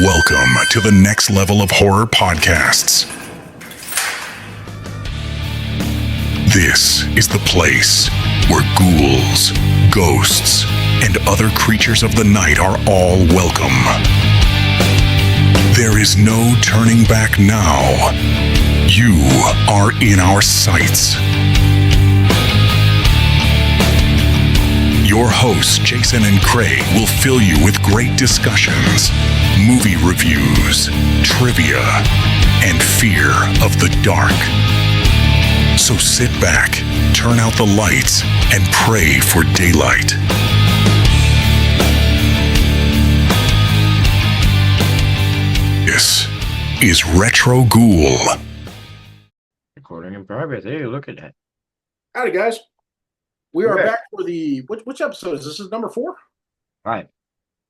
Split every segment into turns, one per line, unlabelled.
Welcome to the Next Level of Horror podcasts. This is the place where ghouls, ghosts, and other creatures of the night are all welcome. There is no turning back now. You are in our sights. Your hosts, Jason and Craig, will fill you with great discussions, movie reviews, trivia, and fear of the dark. So sit back, turn out the lights, and pray for daylight. This is Retro Ghoul.
Recording in progress. Hey, look at that.
Howdy, guys. We are
Okay.
back for the which episode is this? Is number 4?
Right.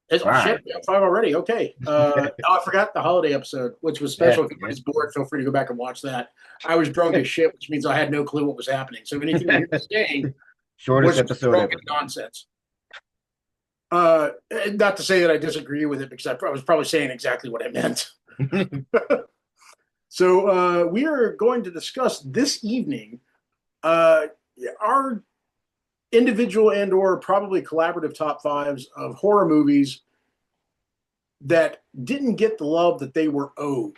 It's, oh, shit, we got 5 already. Okay. I forgot the holiday episode, which was special. If anybody's bored, feel free to go back and watch that. I was drunk as shit, which means I had no clue what was happening. So if anything you hear saying,
Shortest
was
episode
drunk
ever.
nonsense. Not to say that I disagree with it, because I was probably saying exactly what I meant. So we are going to discuss this evening our individual and or probably collaborative top 5s of horror movies that didn't get the love that they were owed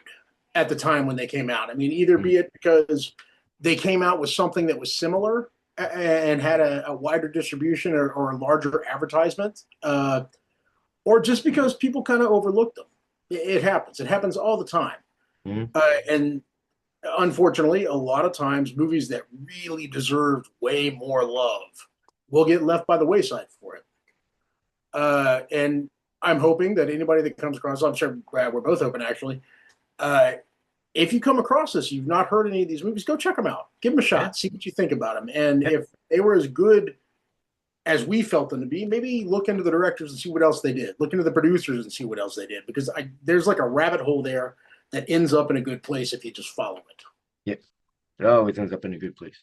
at the time when they came out. I mean, either be it because they came out with something that was similar and had a wider distribution or a larger advertisement, or just because people kind of overlooked them. It happens. It happens all the time. And unfortunately, a lot of times movies that really deserved way more love will get left by the wayside for it. And I'm hoping that anybody that comes across, I'm sure we're both hoping actually, if you come across this, you've not heard any of these movies, go check them out. Give them a shot. See what you think about them. And if they were as good as we felt them to be, maybe look into the directors and see what else they did. Look into the producers and see what else they did. Because there's like a rabbit hole there that ends up in a good place if you just follow it.
Yes. It always ends up in a good place.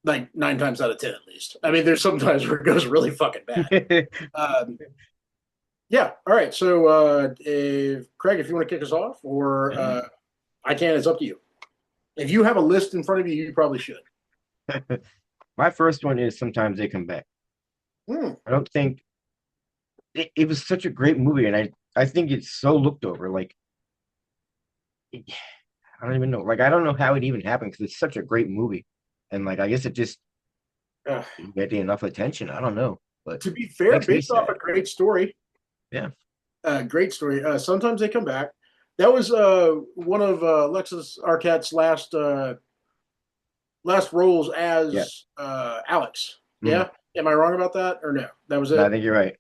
Like 9 times out of 10, at least. I mean, there's sometimes where it goes really fucking bad. Yeah. All right. So, Craig, if you want to kick us off, or I can, it's up to you. If you have a list in front of you, you probably should.
My first one is Sometimes They Come Back. I don't think it was such a great movie, and I think it's so looked over. Like, I don't even know. Like, I don't know how it even happened because it's such a great movie, and like, I guess it just didn't get enough attention. I don't know, but
to be fair, based off a great story.
Yeah.
Great story. Sometimes They Come Back. That was one of Alexis Arquette's last roles as Alex. Yeah. Am I wrong about that or no? That was it.
No, I think you're right.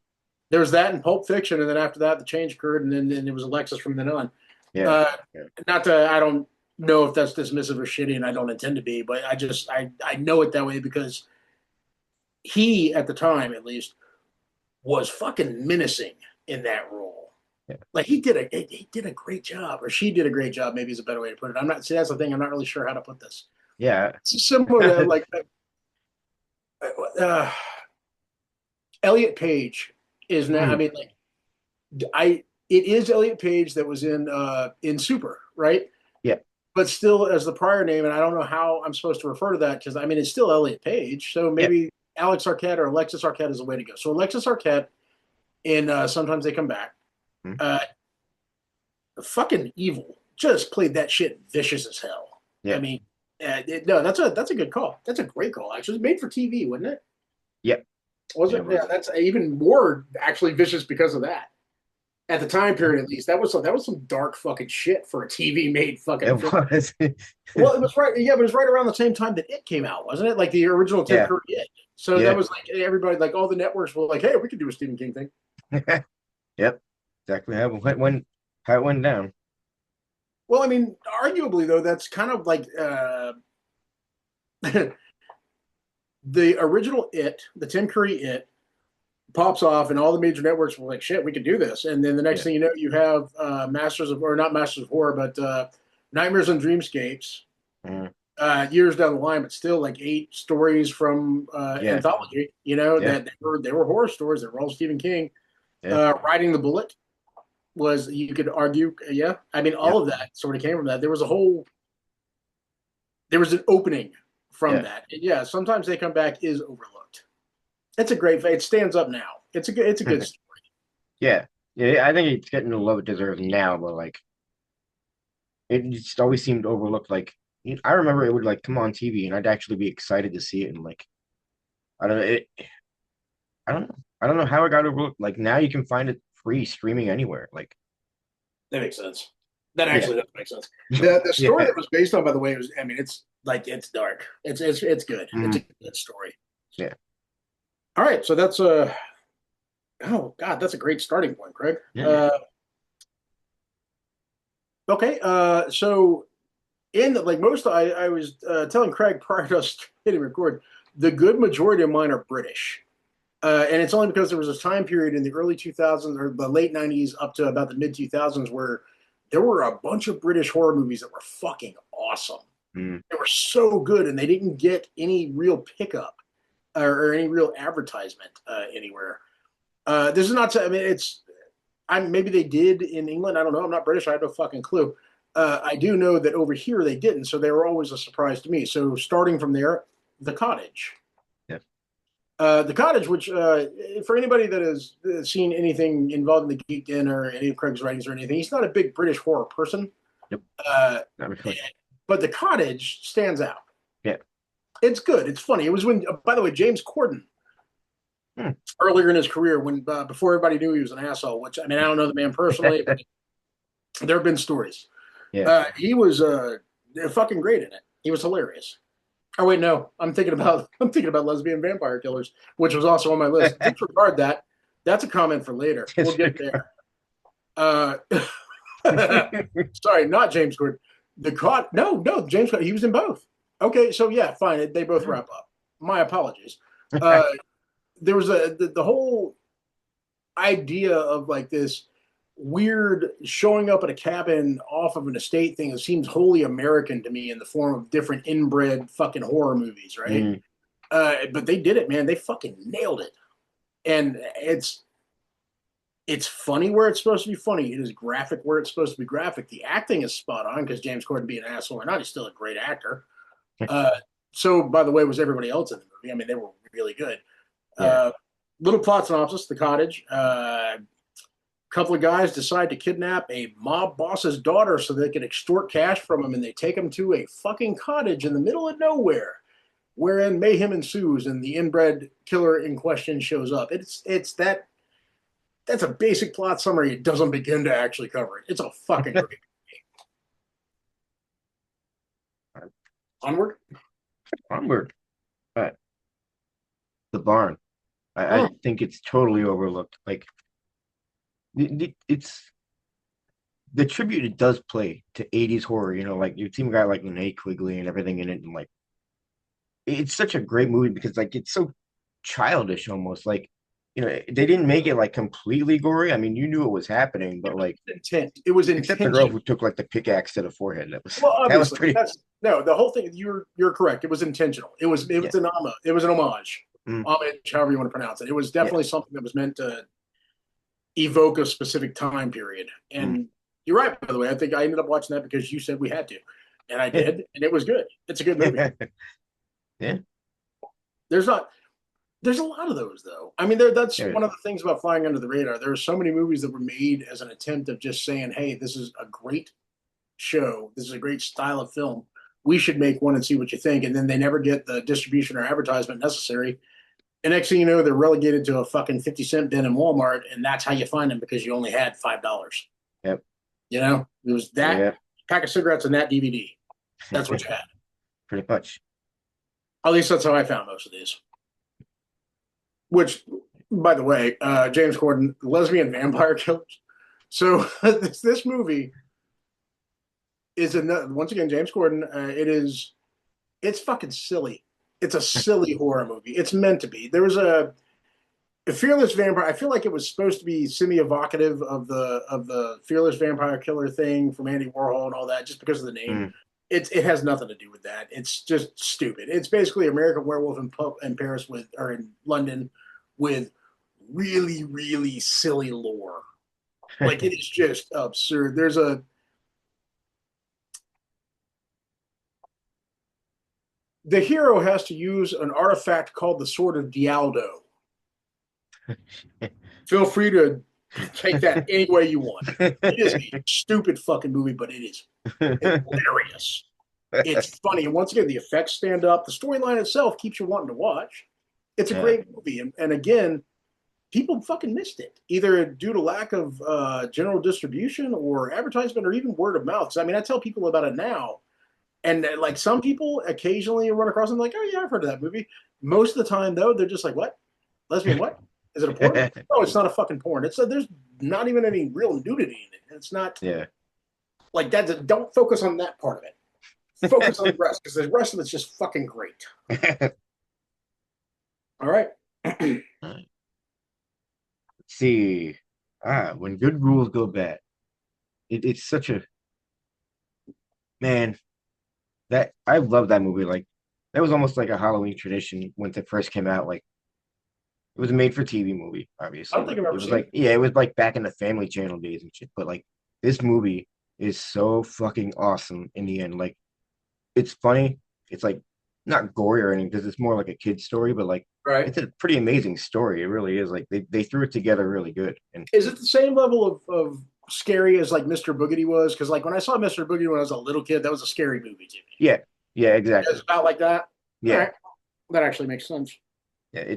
There was that in Pulp Fiction, and then after that, the change occurred, and then it was Alexis from then on.
Yeah.
Not to, I don't know if that's dismissive or shitty, and I don't intend to be, but I know it that way because he, at the time at least, was fucking menacing in that role.
Yeah.
Like he did a great job, or she did a great job. Maybe is a better way to put it. See, that's the thing. I'm not really sure how to put this.
Yeah.
It's similar to like Elliot Page is now. I mean, like it is Elliot Page that was in Super, right?
Yeah.
But still, as the prior name, and I don't know how I'm supposed to refer to that because I mean it's still Elliot Page. So maybe Alex Arquette or Alexis Arquette is the way to go. So Alexis Arquette in Sometimes They Come Back. Fucking evil. Just played that shit vicious as hell.
Yeah.
I mean, no, that's a good call. That's a great call. Actually, it was made for TV, wasn't it?
Yep.
Was it? Yeah, that's even more actually vicious because of that. At the time period, at least, that was some dark fucking shit for a TV made fucking.
It was.
Well, it was right. Yeah, but it was right around the same time that It came out, wasn't it? Like the original Tim Curry It. So that was like everybody, like all the networks were like, "Hey, we could do a Stephen King thing."
Yep. Exactly how it went down.
Well, I mean, arguably though, that's kind of like the original It, the Tim Curry It, pops off, and all the major networks were like, "Shit, we could do this." And then the next thing you know, you have not Masters of Horror, but Nightmares and Dreamscapes. Years down the line, but still like 8 stories from anthology. You know that they were horror stories. They were all Stephen King. Riding the Bullet was, you could argue, yeah. I mean, all of that sort of came from that. There was an opening from that. And yeah, sometimes They Come Back is overlooked. It's a great, it stands up now. It's a good story.
Yeah. Yeah, I think it's getting the love it deserves now, but like it just always seemed overlooked. Like I remember it would like come on TV and I'd actually be excited to see it and like I don't know I don't know. I don't know how it got overlooked. Like now you can find it free streaming anywhere. Like
that makes sense. That actually does make sense. The story that was based on, by the way, was, I mean, it's dark. It's good. It's a good story.
Yeah.
All right, so that's oh God, that's a great starting point, Craig.
Yeah.
Okay, so in like most, I was telling Craig prior to us hitting record, the good majority of mine are British. And it's only because there was a time period in the early 2000s or the late 90s up to about the mid 2000s where there were a bunch of British horror movies that were fucking awesome. They were so good, and they didn't get any real pickup or any real advertisement anywhere. This is not to, I mean, maybe they did in England. I don't know. I'm not British. I have no fucking clue. I do know that over here they didn't, so they were always a surprise to me. So starting from there, The Cottage. The Cottage, which for anybody that has seen anything involved in the Geek Den or any of Craig's writings or anything, he's not a big British horror person.
Yep.
But The Cottage stands out.
Yeah.
It's good. It's funny. It was when, by the way, James Corden, earlier in his career, when before everybody knew he was an asshole, which, I mean, I don't know the man personally, but there have been stories.
Yeah.
He was fucking great in it. He was hilarious. Oh wait, no, I'm thinking about Lesbian Vampire Killers, which was also on my list. Disregard that. That's a comment for later. We'll get there. Sorry, not James Corden. No, James Corden. He was in both. Okay, so yeah, fine. They both wrap up. My apologies. There was the whole idea of like this weird showing up at a cabin off of an estate thing that seems wholly American to me in the form of different inbred fucking horror movies, right? But they did it, man. They fucking nailed it. And it's funny where it's supposed to be funny. It is graphic where it's supposed to be graphic. The acting is spot on because James Corden, being an asshole or not, he's still a great actor. So, by the way, was everybody else in the movie. I mean, they were really good. Little plot synopsis, The Cottage. Couple of guys decide to kidnap a mob boss's daughter so they can extort cash from him, and they take him to a fucking cottage in the middle of nowhere, wherein mayhem ensues and the inbred killer in question shows up. That's a basic plot summary. It doesn't begin to actually cover it. It's a fucking great movie. Onward.
All right. The Barn. I think it's totally overlooked. Like it's the tribute it does play to 80s horror, you know, like you see a guy like Linnea Quigley and everything in it, and like it's such a great movie because like it's so childish almost. Like, you know, they didn't make it like completely gory. I mean, you knew it was happening, but like
it was
except the girl who took like the pickaxe to the forehead. That was
pretty. No, the whole thing. You're correct. It was intentional. It was an homage. Homage, however you want to pronounce it. It was definitely something that was meant to evoke a specific time period. And you're right, by the way. I think I ended up watching that because you said we had to, and I did, and it was good. It's a good movie.
Yeah.
There's a lot of those, though. I mean, that's one of the things about flying under the radar. There are so many movies that were made as an attempt of just saying, hey, this is a great show. This is a great style of film. We should make one and see what you think. And then they never get the distribution or advertisement necessary. And next thing you know, they're relegated to a fucking 50-cent bin in Walmart, and that's how you find them because you only had $5.
Yep.
You know, it was that pack of cigarettes and that DVD. That's what you had.
Pretty much.
At least that's how I found most of these. Which, by the way, James Corden, Lesbian Vampire Killers. So this movie is once again James Corden. It's fucking silly. It's a silly horror movie. It's meant to be. There was a Fearless Vampire. I feel like it was supposed to be semi-evocative of the Fearless Vampire Killer thing from Andy Warhol and all that, just because of the name. It has nothing to do with that. It's just stupid. It's basically American Werewolf in Paris in London with really, really silly lore. Like it is just absurd. The hero has to use an artifact called the Sword of Dialdo. Feel free to take that any way you want. It is a stupid fucking movie, but it is hilarious. It's funny. And once again, the effects stand up. The storyline itself keeps you wanting to watch. It's a great movie. And again, people fucking missed it, either due to lack of general distribution or advertisement or even word of mouth. I mean, I tell people about it now. And like some people occasionally run across them like, oh, yeah, I've heard of that movie. Most of the time, though, they're just like, what? Lesbian what? Is it a porn? No, it's not a fucking porn. There's not even any real nudity in it. It's not like that. Don't focus on that part of it. Focus on the rest because the rest of it's just fucking great. All right.
Let's see. When good rules go bad. It's such a man that I love that movie. Like that was almost like a Halloween tradition when it first came out. Like it was a made for TV movie, obviously.
I don't think I've ever
it was
seen
like it was like back in the Family Channel days and shit. But like this movie is so fucking awesome in the end. Like it's funny. It's like not gory or anything because it's more like a kid's story, but like it's a pretty amazing story. It really is. Like they threw it together really good. And
is it the same level of scary as like Mr. Boogedy was? Because like when I saw Mr. Boogedy when I was a little kid, that was a scary movie to me.
Yeah, exactly.
It's about like that.
Yeah,
right. That actually makes sense.
Yeah,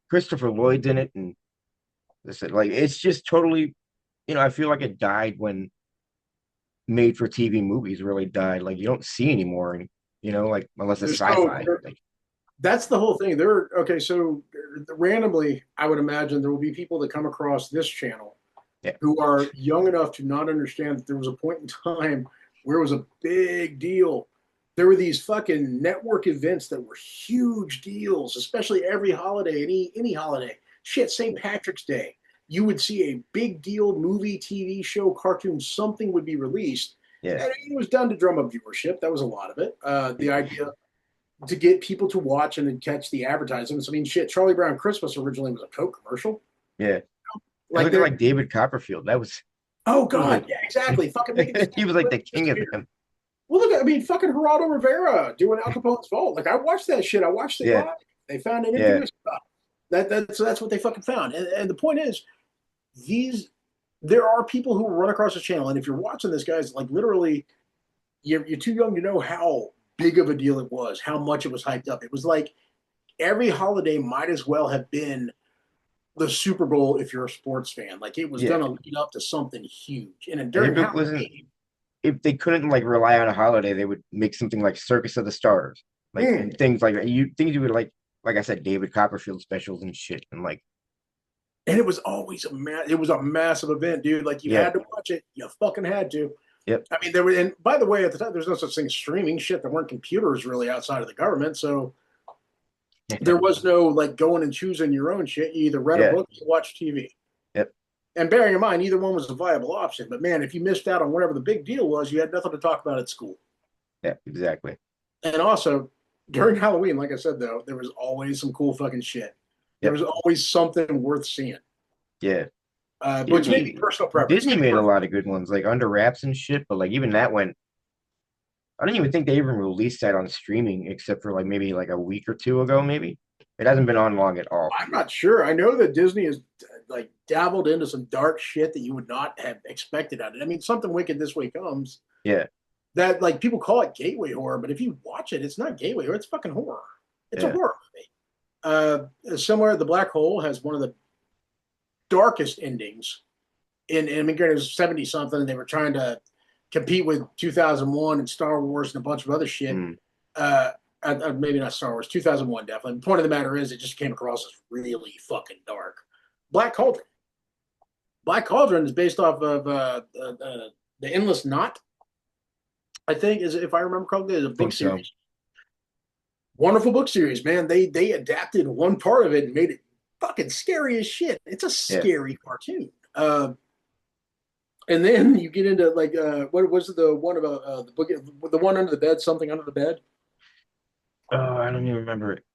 Christopher Lloyd's in it, and listen, like it's just totally, I feel like it died when made for TV movies really died. Like you don't see anymore, and like unless it's sci-fi. Like,
that's the whole thing. Okay, so randomly, I would imagine there will be people that come across this channel who are young enough to not understand that there was a point in time where it was a big deal. There were these fucking network events that were huge deals, especially every holiday, any holiday. Shit, St. Patrick's Day. You would see a big deal movie, TV show, cartoon, something would be released.
Yeah.
And it was done to drum up viewership. That was a lot of it. The idea to get people to watch and then catch the advertisements. I mean, shit, Charlie Brown Christmas originally was a Coke commercial.
Yeah. Like David Copperfield. That was.
Oh, God. Yeah, exactly. Fucking
he was like the king of them.
Well, look, I mean, fucking Geraldo Rivera doing Al Capone's Vault. Like, I watched that shit. I watched it live. They found an interview stuff. That's what they fucking found. And the point is, there are people who will run across the channel, and if you're watching this, guys, like literally, you're too young to know how big of a deal it was, how much it was hyped up. It was like every holiday might as well have been the Super Bowl if you're a sports fan. Like it was gonna lead up to something huge. And during Halloween,
if they couldn't like rely on a holiday, they would make something like Circus of the Stars, like and things like that. Things you would like I said, David Copperfield specials and shit, and like.
And it was always a massive event, dude. Like you had to watch it. You fucking had to.
Yep.
I mean, and by the way, at the time, there's no such thing as streaming shit. There weren't computers really outside of the government, so there was no like going and choosing your own shit. You either read a book or watch TV.
Yep.
And bearing in mind, either one was a viable option. But man, if you missed out on whatever the big deal was, you had nothing to talk about at school.
Yeah, exactly.
And also during Halloween, like I said, though, there was always some cool fucking shit. There was always something worth seeing.
Yeah.
Which may be personal preference.
Disney made a lot of good ones, like Under Wraps and shit, but like even that went. I don't even think they even released that on streaming, except for like maybe like a week or two ago. Maybe it hasn't been on long at all.
I'm not sure. I know that Disney has like dabbled into some dark shit that you would not have expected out of it. I mean, Something Wicked This Way Comes.
Yeah.
That like people call it gateway horror, but if you watch it, it's not gateway horror. It's fucking horror. It's a horror movie. Similar, The Black Hole has one of the darkest endings. I mean, it was 70 something, and they were trying to compete with 2001 and Star Wars and a bunch of other shit. Maybe not Star Wars, 2001 definitely. The point of the matter is, it just came across as really fucking dark. Black Cauldron. Black Cauldron is based off of The Endless Knot. I think, if I remember correctly, is a book series. Wonderful book series, man. They adapted one part of it and made it fucking scary as shit. It's a scary cartoon. And then you get into like what was the one about the book, the one under the bed, something under the bed?
Oh, I don't even remember it.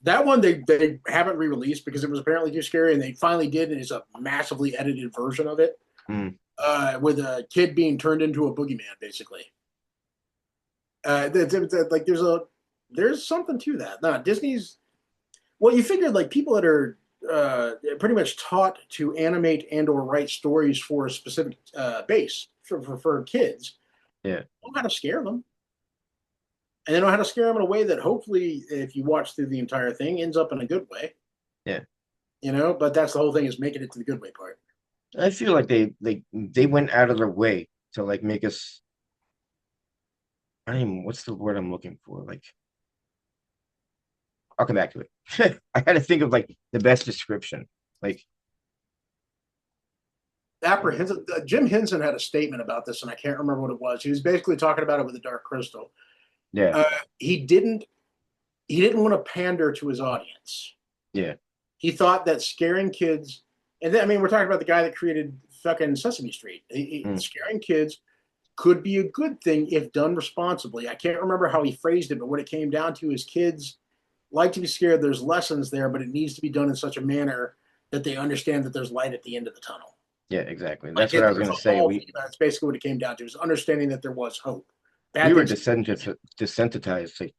That one they haven't re-released because it was apparently too scary, and they finally did, and it's a massively edited version of it, with a kid being turned into a boogeyman, basically. Like there's something to that. No, Disney's. Well, you figured like people that are pretty much taught to animate and or write stories for a specific base for kids,
Yeah,
know how to scare them. And they know how to scare them in a way that hopefully, if you watch through the entire thing, ends up in a good way.
yeah.
But that's the whole thing, is making it to the good way part.
I feel like they went out of their way to like make us. I don't even, what's the word I'm looking for? Like, I'll come back to it. I had to think of like the best description. Like,
Apprehensive. Jim Henson had a statement about this, and I can't remember what it was. He was basically talking about it with the Dark Crystal.
yeah,
He didn't want to pander to his audience.
yeah,
He thought that scaring kids, and then, I mean, we're talking about the guy that created fucking Sesame Street. Scaring kids could be a good thing if done responsibly. I can't remember how he phrased it, but what it came down to is kids like to be scared. There's lessons there, but it needs to be done in such a manner that they understand that there's light at the end of the tunnel.
yeah, exactly. That's what I was going to say.
That's basically what it came down to, is understanding that there was hope.
We were desensitized to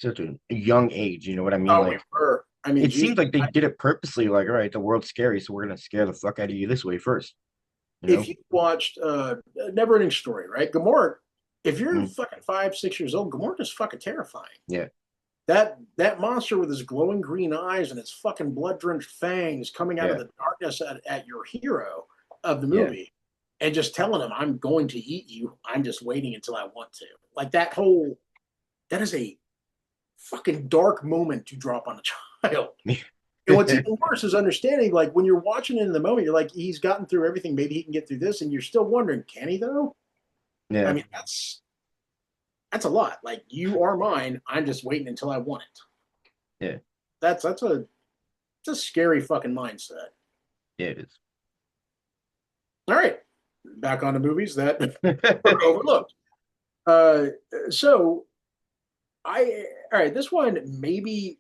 such a young age. You know what I mean?
Oh,
like,
we were. I mean,
it seems like they did it purposely. Like, all right, the world's scary, so we're going to scare the fuck out of you this way first.
If you watched Never Ending Story, right? Gamora, if you're fucking 5, 6 years old, Gamora is fucking terrifying.
Yeah.
That monster with his glowing green eyes and his fucking blood-drenched fangs coming out of the darkness at your hero of the movie, and just telling him, I'm going to eat you. I'm just waiting until I want to. Like that is a fucking dark moment to drop on a child. And what's even worse is understanding, like, when you're watching it in the moment, you're like, he's gotten through everything. Maybe he can get through this. And you're still wondering, can he though?
Yeah.
I mean, that's a lot. Like, you are mine. I'm just waiting until I want it.
Yeah.
That's a scary fucking mindset.
Yeah, it is.
All right. Back on the movies that are overlooked. So all right, this one maybe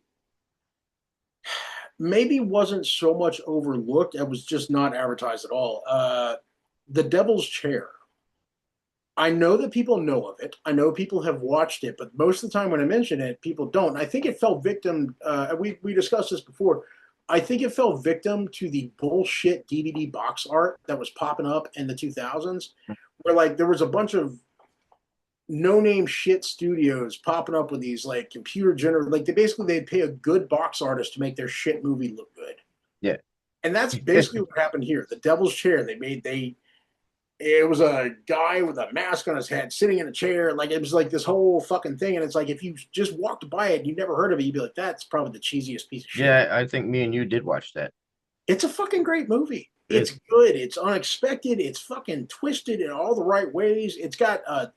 wasn't so much overlooked. It was just not advertised at all. The Devil's Chair. I know that people know of it. I know people have watched it, but most of the time when I mention it, people don't. I think it fell victim. We discussed this before. I think it fell victim to the bullshit DVD box art that was popping up in the 2000s, where like there was a bunch of no-name shit studios popping up with these like computer generated, like they'd pay a good box artist to make their shit movie look good.
Yeah.
And that's basically what happened here. The Devil's Chair, it was a guy with a mask on his head sitting in a chair. Like, it was like this whole fucking thing. And it's like, if you just walked by it and you never heard of it, you'd be like, that's probably the cheesiest piece of shit.
Yeah, I think me and you did watch that.
It's a fucking great movie. It's good. It's unexpected. It's fucking twisted in all the right ways. It's got a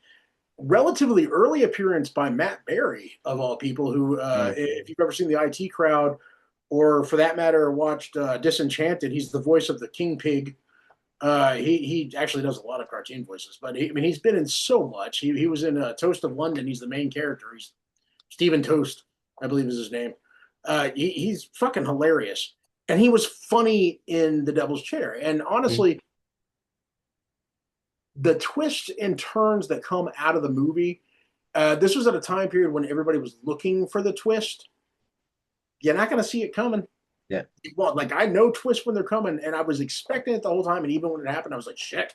relatively early appearance by Matt Berry, of all people, who, if you've ever seen the IT Crowd, or for that matter, watched Disenchanted, he's the voice of the King Pig. He actually does a lot of cartoon voices, but he's been in so much. He was in Toast of London. He's the main character. He's Stephen Toast, I believe is his name. He's fucking hilarious. And he was funny in The Devil's Chair. And honestly, the twists and turns that come out of the movie, this was at a time period when everybody was looking for the twist. You're not going to see it coming.
Yeah.
Well, like, I know twists when they're coming, and I was expecting it the whole time. And even when it happened, I was like, shit.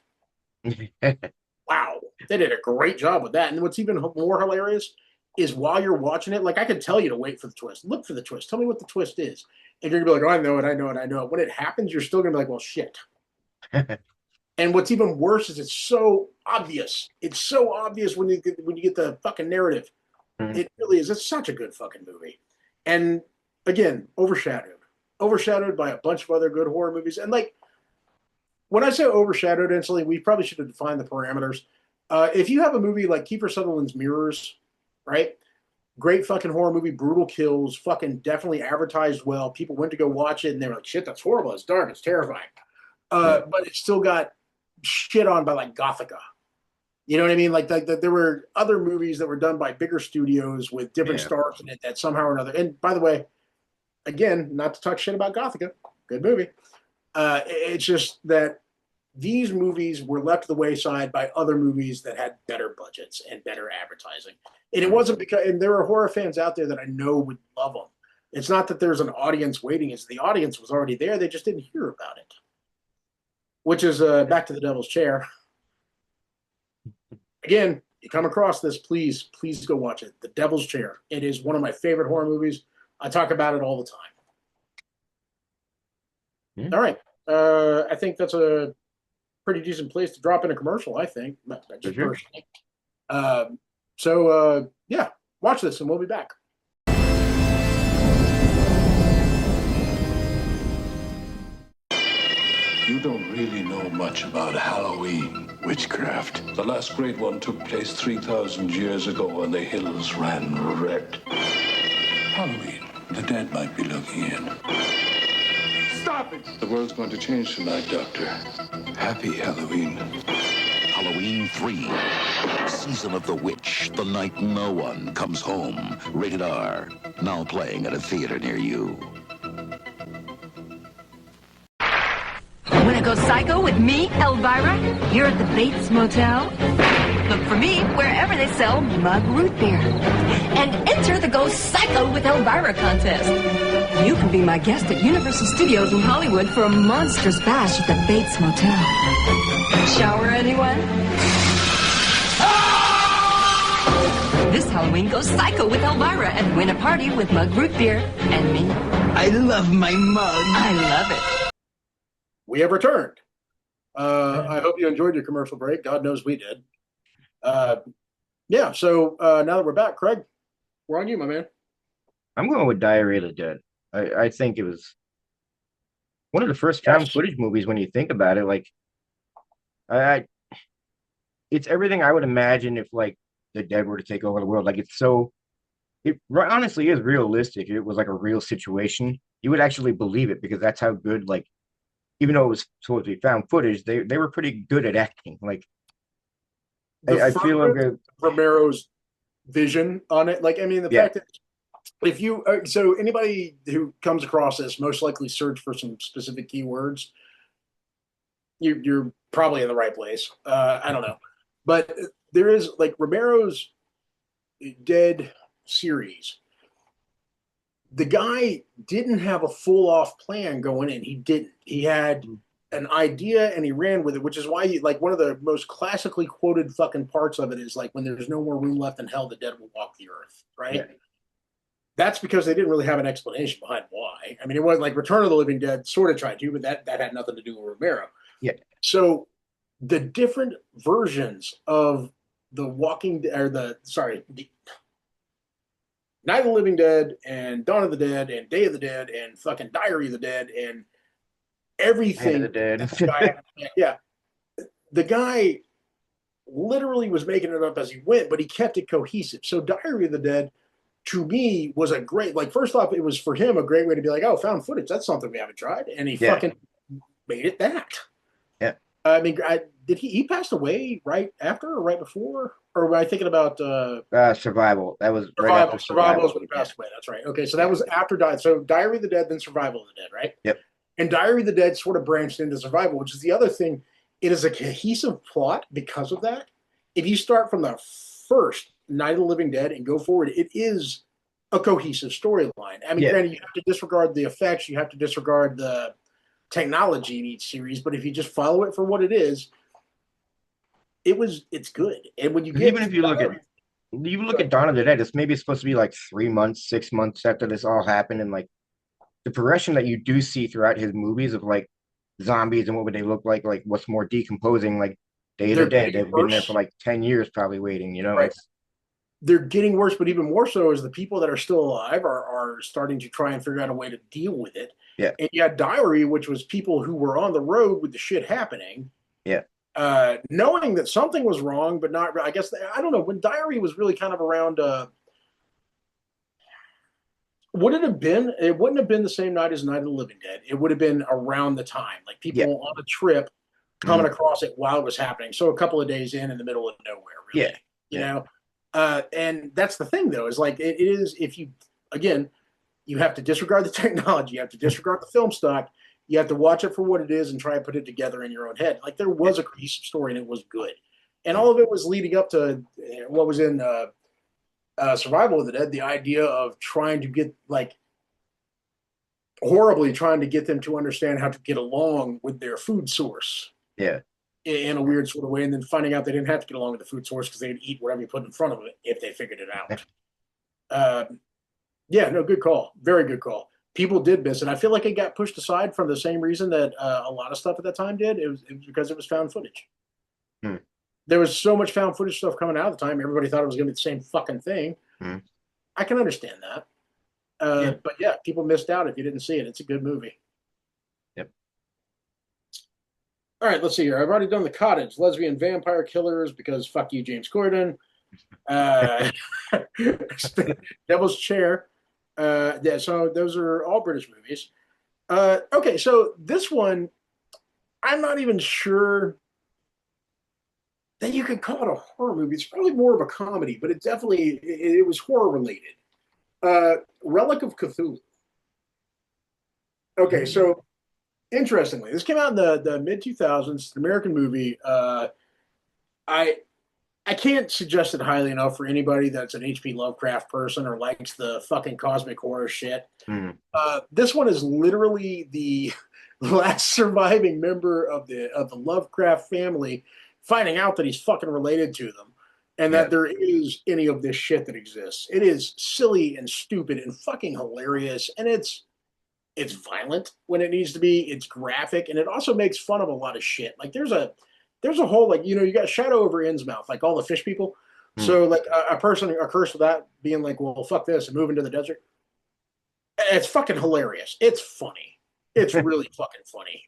Wow. They did a great job with that. And what's even more hilarious is while you're watching it, like, I could tell you to wait for the twist. Look for the twist. Tell me what the twist is. And you're going to be like, oh, I know it. When it happens, you're still going to be like, well, shit. And what's even worse is it's so obvious. It's so obvious when you get the fucking narrative. It really is. It's such a good fucking movie. And again, overshadowed by a bunch of other good horror movies. And like, when I say overshadowed instantly, we probably should have defined the parameters. If you have a movie like Kiefer Sutherland's Mirrors, right? Great fucking horror movie, brutal kills, fucking definitely advertised well. People went to go watch it and they were like, shit, that's horrible. It's dark. It's terrifying. But it still got shit on by like Gothica. You know what I mean? Like there were other movies that were done by bigger studios with different stars in it that somehow or another. And by the way, again, not to talk shit about Gothica, good movie. It's just that these movies were left to the wayside by other movies that had better budgets and better advertising. And it wasn't because, and there are horror fans out there that I know would love them. It's not that there's an audience waiting; it's the audience was already there; they just didn't hear about it. Which is back to the Devil's Chair. Again, you come across this, please go watch it. The Devil's Chair. It is one of my favorite horror movies. I talk about it all the time. Yeah. All right. I think that's a pretty decent place to drop in a commercial, I think. Just personally. Yeah, watch this and we'll be back.
You don't really know much about Halloween witchcraft. The last great one took place 3,000 years ago when the hills ran red. Halloween, the dead might be looking in. Stop it! The world's going to change tonight, Doctor. Happy Halloween.
Halloween 3. Season of the Witch. The night no one comes home. Rated R. Now playing at a theater near you.
Want to go psycho with me, Elvira? Here at the Bates Motel? Look for me wherever they sell mug root beer. And enter the Go Psycho with Elvira contest. You can be my guest at Universal Studios in Hollywood for a monstrous bash at the Bates Motel. Shower, anyone? This Halloween, go psycho with Elvira and win a party with mug root beer and me.
I love my mug.
I love it.
We have returned. I hope you enjoyed your commercial break. God knows we did. Yeah, so now that we're back, Craig, we're on you, my man.
I'm going with Diary of the Dead. I think it was one of the first found footage movies when you think about it. Like, it's everything I would imagine if, like, the dead were to take over the world. Like, it honestly is realistic. If it was like a real situation, you would actually believe it because that's how good, like, even though it was supposed to be found footage, they were pretty good at acting. Like, I feel like
Romero's vision on it. Like, I mean, the fact that if you so anybody who comes across this, most likely search for some specific keywords. You're probably in the right place. I don't know, but there is, like, Romero's Dead series. The guy didn't have a full off plan going in. He didn't. He had an idea and he ran with it, which is why, like, one of the most classically quoted fucking parts of it is, like, when there's no more room left in hell, the dead will walk the earth, right? Yeah. That's because they didn't really have an explanation behind why. I mean, it wasn't like Return of the Living Dead sort of tried to, but that had nothing to do with Romero.
Yeah.
So the different versions of the Night of the Living Dead and Dawn of the Dead and Day of the Dead and fucking Diary of the Dead and everything.
The Dead.
Yeah. The guy literally was making it up as he went, but he kept it cohesive. So Diary of the Dead, to me, was a great, like, first off, it was for him a great way to be like, oh, found footage. That's something we haven't tried. And he fucking made it that.
Yeah.
I mean, he passed away right after or right before? Or were I thinking about
Survival? That was
Survival.
Right after
Survival is when he passed away. That's right. Okay, so that was after So Diary of the Dead, then Survival of the Dead, right?
Yep.
And Diary of the Dead sort of branched into Survival, which is the other thing. It is a cohesive plot because of that. If you start from the first Night of the Living Dead and go forward, it is a cohesive storyline. I mean, granted, you have to disregard the effects, you have to disregard the technology in each series, but if you just follow it for what it is, it's good. And when you get
even if you look at Dawn of the Dead, it's supposed to be like 3 months, 6 months after this all happened, and, like, the progression that you do see throughout his movies of, like, zombies and what would they look like what's more decomposing, like Day of the Dead. They've been there for like 10 years probably waiting, you know.
Right. They're getting worse, but even more so is the people that are still alive are starting to try and figure out a way to deal with it.
Yeah.
And you had Diary, which was people who were on the road with the shit happening.
Yeah.
Knowing that something was wrong, but not, I guess, I don't know, when Diary was really kind of around, would it have been, it wouldn't have been the same night as Night of the Living Dead. It would have been around the time, like people on a trip coming across it while it was happening. So a couple of days in the middle of nowhere, really.
Yeah.
You know? And that's the thing, though, is like, it is, if you, again, You have to disregard the technology. You have to disregard the film stock. You have to watch it for what it is and try and put it together in your own head. Like there was a cohesive story and it was good, and all of it was leading up to what was in Survival of the Dead. The idea of trying to get horribly trying to get them to understand how to get along with their food source.
Yeah.
In a weird sort of way, and then finding out they didn't have to get along with the food source because they'd eat whatever you put in front of it if they figured it out. Yeah, no, good call. Very good call. People did miss it. I feel like it got pushed aside for the same reason that a lot of stuff at that time did. It was because it was found footage. There was so much found footage stuff coming out at the time. Everybody thought it was going to be the same fucking thing. I can understand that. But yeah, people missed out if you didn't see it. It's a good movie.
Yep.
All right, let's see here. I've already done The Cottage, lesbian vampire killers, because fuck you, James Corden. Devil's Chair. Yeah, so those are all British movies. Okay, so this one, I'm not even sure that you could call it a horror movie. It's probably more of a comedy, but it was horror related. Relic of Cthulhu. Okay, so interestingly, this came out in the mid 2000s. It's an American movie. I can't suggest it highly enough for anybody that's an H.P. Lovecraft person or likes the fucking cosmic horror shit. This one is literally the last surviving member of the Lovecraft family finding out that he's fucking related to them and that there is any of this shit that exists. It is silly and stupid and fucking hilarious, and it's violent when it needs to be. It's graphic, and it also makes fun of a lot of shit. Like there's a whole, like, you got Shadow over Innsmouth, like all the fish people. So like a person are cursed with that being like, well, fuck this and move into the desert. It's fucking hilarious. It's funny. It's really fucking funny.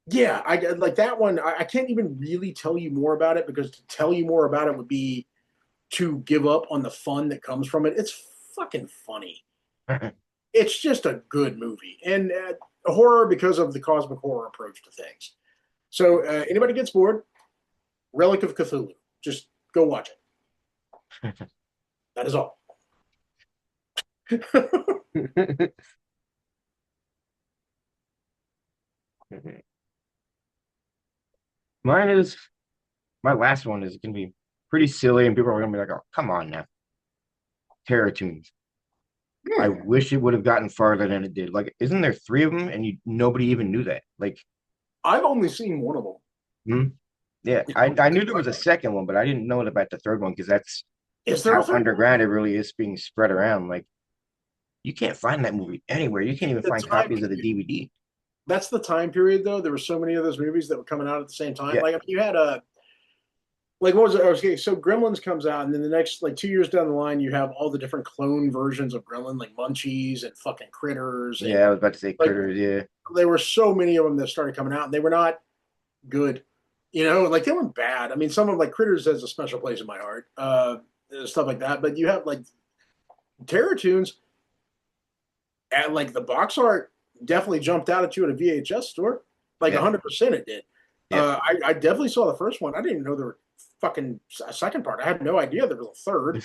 Yeah, I like that one. I can't even really tell you more about it because to tell you more about it would be to give up on the fun that comes from it. It's fucking funny. It's just a good movie, and horror because of the cosmic horror approach to things. So anybody gets bored, Relic of Cthulhu, just go watch it. That is all.
My last one is going to be pretty silly, and people are going to be like, oh, come on now. Terratoons. I wish it would have gotten farther than it did. Like, isn't there 3 of them, and nobody even knew that? Like,
I've only seen one of them.
Yeah, I knew there was a second one, but I didn't know about the third one because that's how underground it really is being spread around. Like, you can't find that movie anywhere. You can't even find copies of the DVD.
That's the time period, though. There were so many of those movies that were coming out at the same time.
Yeah.
Like, you had like, what was it? Okay, so Gremlins comes out, and then the next, like, 2 years down the line, you have all the different clone versions of Gremlin, like Munchies and fucking Critters.
Yeah, I was about to say Critters, yeah.
There were so many of them that started coming out, and they were not good. Like, they weren't bad. I mean, some of them, like Critters, has a special place in my heart, stuff like that. But you have, like, Terratoons, and, like, the box art definitely jumped out at you at a VHS store. Like, 100% it did. Yeah. I definitely saw the first one. I didn't even know there were fucking a second part. I had no idea there was a third.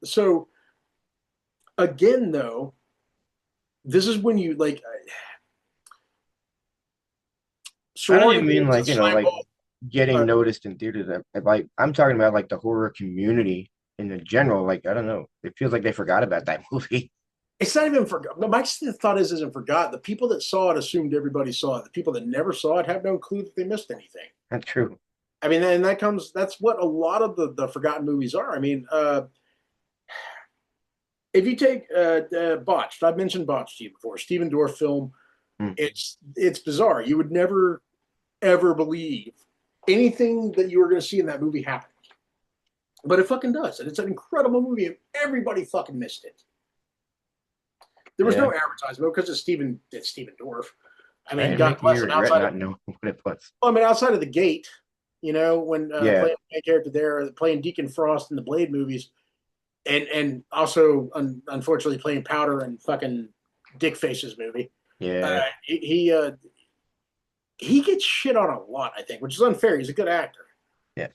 So, again, though, this is when you, like...
I don't even mean like, like getting noticed in theaters. Like, I'm talking about like the horror community in the general. Like, I don't know. It feels like they forgot about that movie.
It's not even forgot. But my thought isn't forgot. The people that saw it assumed everybody saw it. The people that never saw it have no clue that they missed anything.
That's true.
I mean, and that's what a lot of the forgotten movies are. I mean, if you take Botched, I've mentioned Botched to you before, Stephen Dorff film. It's bizarre. You would never ever believe anything that you were going to see in that movie happened, but it fucking does, and it's an incredible movie, and everybody fucking missed it. There was no advertisement because it's Stephen Dorff. I mean, God bless him. Outside of
knowing what it was.
Well, I mean, outside of The Gate, when playing a character there, playing Deacon Frost in the Blade movies, and also unfortunately playing Powder in fucking Dick Face's movie.
Yeah,
he gets shit on a lot, I think, which is unfair. He's a good actor.
Yeah.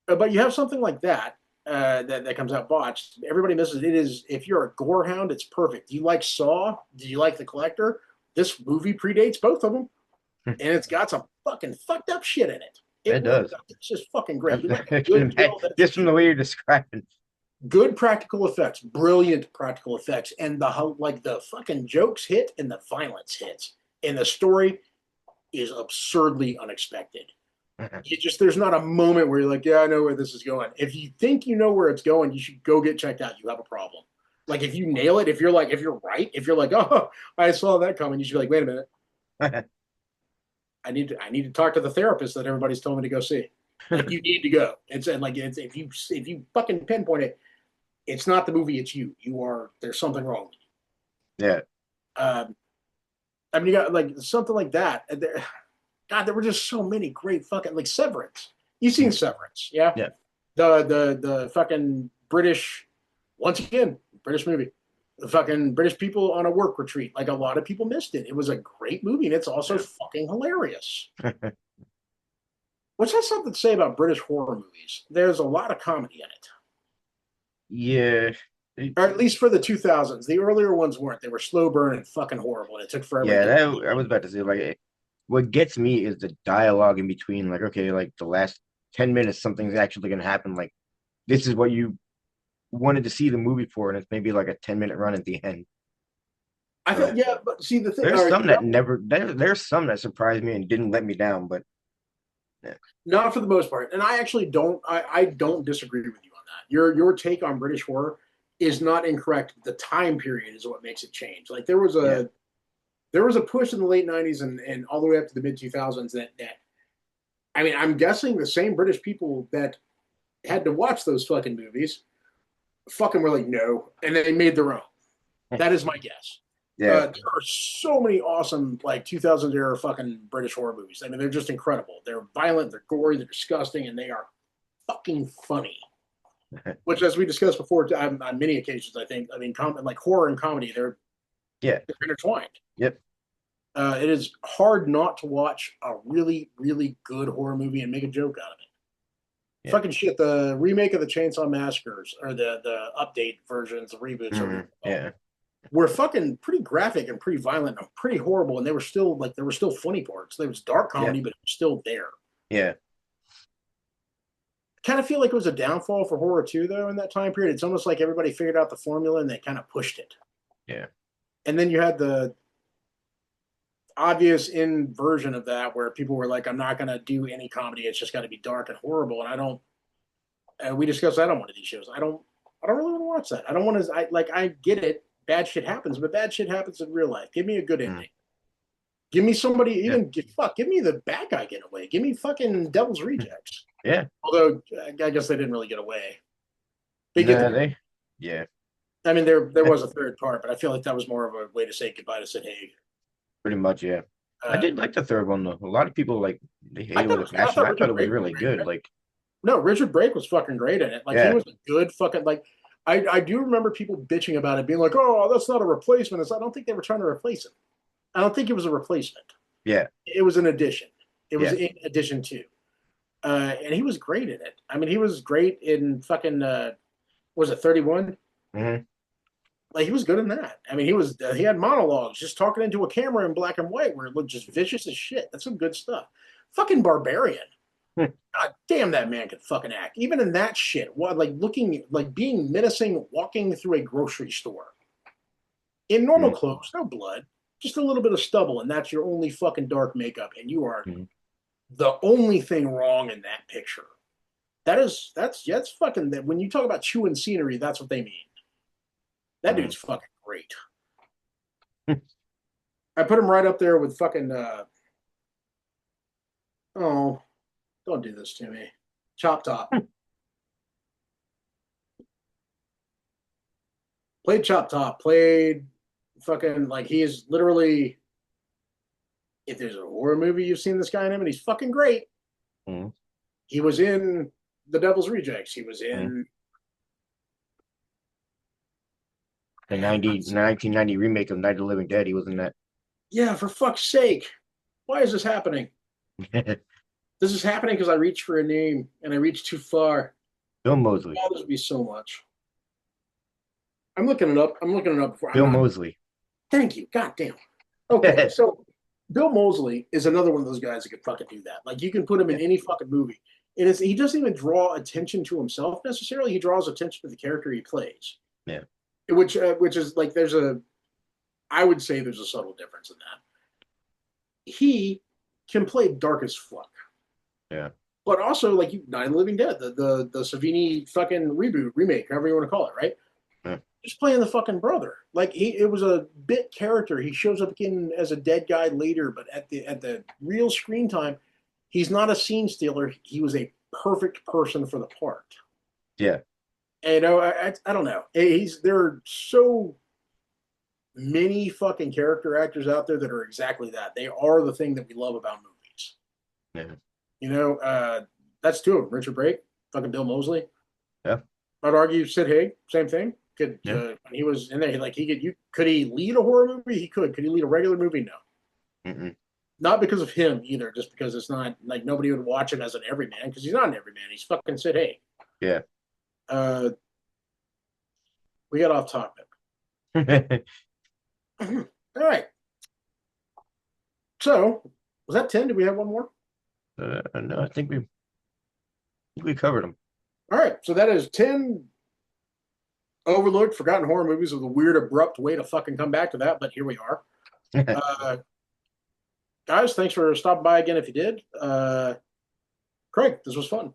But you have something like that, that comes out botched. Everybody misses it. Is if you're a gore hound, it's perfect. Do you like Saw? Do you like The Collector? This movie predates both of them, and it's got some fucking fucked up shit in it.
It does.
It's just fucking great. You like
I
a
can
good
imagine-
kill, that's
just from the way you're describing.
good practical effects, brilliant practical effects, and the fucking jokes hit and the violence hits, and the story is absurdly unexpected. There's not a moment where you're like, yeah, I know where this is going. If you think you know where it's going, you should go get checked out. You have a problem. Like if you nail it, if you're right, if you're like, oh, I saw that coming, you should be like, wait a minute. I need to talk to the therapist that everybody's told me to go see. Like you need to go. It's if you fucking pinpoint it, it's not the movie, it's you. There's something wrong.
Yeah.
I mean, you got like something like that. God, there were just so many great fucking like Severance. You've seen Severance, yeah?
Yeah.
The fucking British, once again, British movie. The fucking British people on a work retreat. Like a lot of people missed it. It was a great movie, and it's also fucking hilarious. Which has something to say about British horror movies. There's a lot of comedy in it.
Yeah.
Or at least for the 2000s. The earlier ones weren't. They were slow burn and fucking horrible. And it took forever.
Yeah, I was about to say, like, what gets me is the dialogue in between. Like, okay, like the last 10 minutes, something's actually going to happen. Like, this is what you wanted to see the movie for, and it's maybe like a 10-minute run at the end.
I thought, yeah, but see, the thing.
There's some there's some that surprised me and didn't let me down, but
yeah. Not for the most part. And I actually I don't disagree with you on that. Your take on British horror is not incorrect. The time period is what makes it change. Like there was a push in the late 90s and all the way up to the mid 2000s that I mean, I'm guessing the same British people that had to watch those fucking movies fucking were like, no, and they made their own. That is my guess.
Yeah.
There are so many awesome like 2000s era fucking British horror movies. I mean, they're just incredible. They're violent, they're gory, they're disgusting, and they are fucking funny. Which, as we discussed before on many occasions, I think, like horror and comedy, they're intertwined.
Yep.
It is hard not to watch a really, really good horror movie and make a joke out of it. Yeah. Fucking shit, the remake of the Chainsaw Massacres, or the update versions, the reboots, were fucking pretty graphic and pretty violent and pretty horrible, and there were still funny parts. There was dark comedy, but it was still there.
Yeah.
Kind of feel like it was a downfall for horror too, though, in that time period. It's almost like everybody figured out the formula and they kind of pushed it.
Yeah.
And then you had the obvious inversion of that where people were like, I'm not going to do any comedy. It's just got to be dark and horrible. And we discussed that on one of these shows. I don't really want to watch that. I don't want to, I get it. Bad shit happens, but bad shit happens in real life. Give me a good ending. Give me somebody, give me the bad guy get away. Give me fucking Devil's Rejects.
Yeah.
Although, I guess they didn't really get away.
Yeah.
I mean, there was a third part, but I feel like that was more of a way to say goodbye to Sid Haig.
Pretty much, yeah. I did like the third one, though. A lot of people, they hated it with a passion. I thought it was really good.
No, Richard Brake was fucking great in it. He was a good fucking, I do remember people bitching about it, being like, oh, that's not a replacement. I don't think they were trying to replace him. I don't think it was a replacement.
Yeah.
It was an addition. It was in addition to. And he was great in it. I mean, he was great in fucking, was it 31?
Mm-hmm.
He was good in that. I mean, he had monologues, just talking into a camera in black and white where it looked just vicious as shit. That's some good stuff. Fucking Barbarian. God damn, that man could fucking act. Even in that shit, being menacing, walking through a grocery store in normal clothes, no blood, just a little bit of stubble, and that's your only fucking dark makeup, and you are the only thing wrong in that picture. That's fucking. When you talk about chewing scenery, that's what they mean. That dude's fucking great. I put him right up there with fucking. Don't do this to me. Chop Top. Played Chop Top. Played fucking he is literally. If there's a horror movie you've seen this guy in him, and he's fucking great. He was in The Devil's Rejects. He was in
the 1990 remake of Night of the Living Dead. He was in that.
Yeah, for fuck's sake. Why is this happening? This is happening because I reached for a name and I reached too far.
Bill Moseley.
bothers me so much. I'm looking it up. Before.
Bill Moseley.
Thank you. God damn. Okay, so Bill Moseley is another one of those guys that could fucking do that. Like, you can put him in any fucking movie. He doesn't even draw attention to himself necessarily. He draws attention to the character he plays.
Yeah.
Which is like, I would say there's a subtle difference in that. He can play dark as fuck.
Yeah.
But also, like, Night of the Living Dead, the Savini fucking remake, however you want to call it, right?
Yeah.
Just playing the fucking brother. Like, it was a bit character. He shows up again as a dead guy later, but at the real screen time, he's not a scene stealer. He was a perfect person for the part.
Yeah.
And I don't know. There are so many fucking character actors out there that are exactly that. They are the thing that we love about movies.
Yeah.
You know, that's two of them. Richard Brake, fucking Bill Moseley.
Yeah.
I'd argue Sid Haig, same thing. When he was in there, like, could he lead a horror movie? He could. Could he lead a regular movie? No.
Mm-mm.
Not because of him either, just because it's not like nobody would watch him as an everyman, because he's not an everyman. He's fucking Sid Haig.
Yeah.
We got off topic. All right. So, was that 10? Did we have one more?
No, I think we covered them.
All right. So that is 10 overlooked, forgotten horror movies with a weird, abrupt way to fucking come back to that, but here we are. Guys, thanks for stopping by again if you did. Craig, this was fun.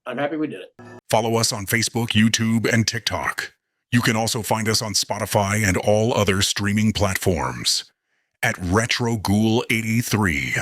I'm happy we did it.
Follow us on Facebook, YouTube, and TikTok. You can also find us on Spotify and all other streaming platforms at Retro Ghoul 83.